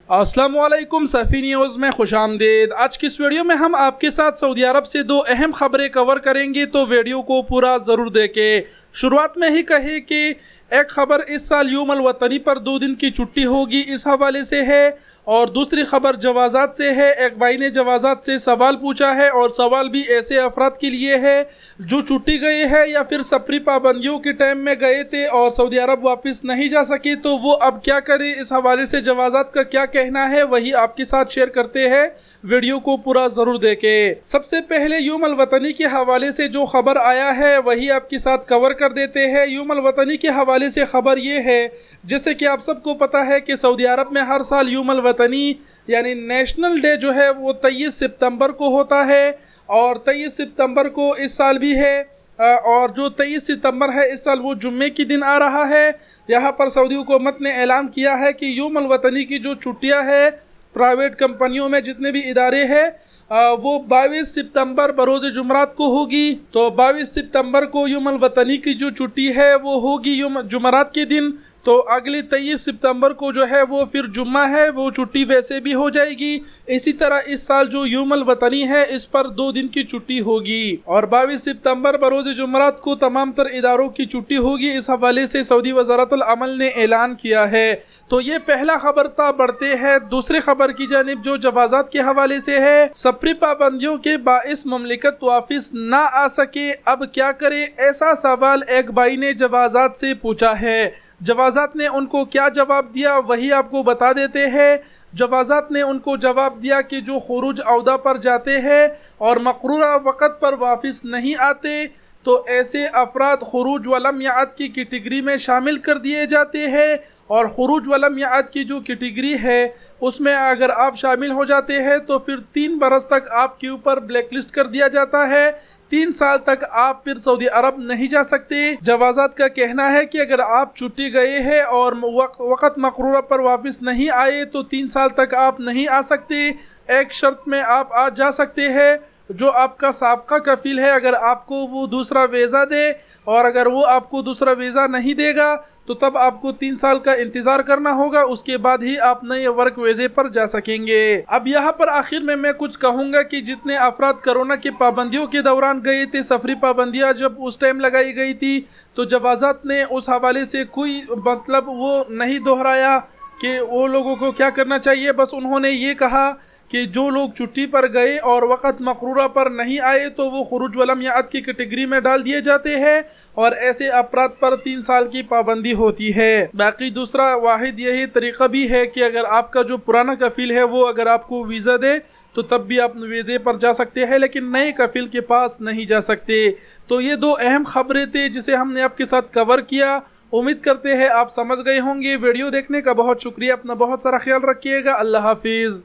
अस्सलाम वालेकुम सफ़ी न्यूज़ में खुश आमदीद। आज की इस वीडियो में हम आपके साथ सऊदी अरब से दो अहम खबरें कवर करेंगे, तो वीडियो को पूरा ज़रूर देखें। शुरुआत में ही कहे कि एक खबर इस साल यौम अल वतनी पर 2 दिन की छुट्टी होगी, इस हवाले से है। और दूसरी खबर जवाज़ात से है। एक भाई ने जवाज़ात से सवाल पूछा है और सवाल भी ऐसे अफराद के लिए है जो छुट्टी गए हैं या फिर सफरी पाबंदियों के टाइम में गए थे और सऊदी अरब वापस नहीं जा सके, तो वो अब क्या करें। इस हवाले से जवाज़ात का क्या कहना है वही आपके साथ शेयर करते हैं, वीडियो को पूरा ज़रूर देखें। सबसे पहले यौम अल वतनी के हवाले से जो खबर आया है वही आपके साथ कवर कर देते हैं। यौम अल वतनी के हवाले से खबर ये है, जैसे कि आप सबको पता है कि सऊदी अरब में हर साल यौम अल वतनी यानी नेशनल डे जो है वो 23 सितंबर को होता है और 23 सितंबर को इस साल भी है। और जो 23 सितंबर है इस साल वो जुम्मे की दिन आ रहा है। यहाँ पर सऊदी हुकूमत ने ऐलान किया है कि यौम अल वतनी की जो छुट्टियाँ है प्राइवेट कंपनियों में जितने भी इदारे हैं वो 22 सितंबर बरोज़ जुमरात को होगी। तो 22 सितंबर को यौम अल वतनी की जो छुट्टी है वो होगी जुमरात के दिन। तो अगली 23 सितंबर को जो है वो फिर जुम्मा है, वो छुट्टी वैसे भी हो जाएगी। इसी तरह इस साल जो यौम अल वतनी है इस पर 2 दिन की छुट्टी होगी और 22 सितंबर बरोज़ जुमरात को तमाम तर इदारों की छुट्टी होगी। इस हवाले से सऊदी वज़ारतुल अमल ने ऐलान किया है। तो ये पहला खबर था। बढ़ते हैं दूसरी खबर की जानिब जो जवाज़ात के हवाले से है। सफरी पाबंदियों के बाइस मुमलिकत वापस ना आ सके, अब क्या करे, ऐसा सवाल एक भाई ने जवाज़ात से पूछा है। जवाज़ात ने उनको क्या जवाब दिया वही आपको बता देते हैं। जवाज़ात ने उनको जवाब दिया कि जो खुरूज औदा पर जाते हैं और मक़रूरा वक़्त पर वापस नहीं आते तो ऐसे अफराद खुरूज वलम याद की कैटेगरी में शामिल कर दिए जाते हैं। और खुरूज वलम याद की जो कैटेगरी है उसमें अगर आप शामिल हो जाते हैं तो फिर 3 बरस तक आपके ऊपर ब्लैक लिस्ट कर दिया जाता है। 3 साल तक आप फिर सऊदी अरब नहीं जा सकते। जवाज़ात का कहना है कि अगर आप छुट्टी गए हैं और वक़्त मक़रूरा पर वापस नहीं आए तो 3 साल तक आप नहीं आ सकते। एक शर्त में आप आ जा सकते हैं, जो आपका साबका कफ़ील है अगर आपको वो दूसरा वीज़ा दे, और अगर वो आपको दूसरा वीज़ा नहीं देगा तो तब आपको 3 साल का इंतज़ार करना होगा, उसके बाद ही आप नए वर्क वीज़े पर जा सकेंगे। अब यहाँ पर आखिर में मैं कुछ कहूँगा कि जितने अफराद कोरोना की पाबंदियों के दौरान गए थे, सफरी पाबंदियाँ जब उस टाइम लगाई गई थी, तो जवाज़ात ने उस हवाले से कोई मतलब वो नहीं दोहराया कि वो लोगों को क्या करना चाहिए। बस उन्होंने ये कहा कि जो लोग छुट्टी पर गए और वक़्त मक़रूरा पर नहीं आए तो वो खुरूज वलम याद की कैटेगरी में डाल दिए जाते हैं और ऐसे अपराध पर 3 साल की पाबंदी होती है। बाकी दूसरा वाहिद यही तरीक़ा भी है कि अगर आपका जो पुराना कफ़ील है वो अगर आपको वीज़ा दे तो तब भी आप वीज़े पर जा सकते हैं, लेकिन नए कफ़ील के पास नहीं जा सकते। तो ये 2 अहम खबरें थे जिसे हमने आपके साथ कवर किया। उम्मीद करते हैं आप समझ गए होंगे। वीडियो देखने का बहुत शुक्रिया। अपना बहुत सारा ख्याल रखिएगा। अल्लाह हाफिज़।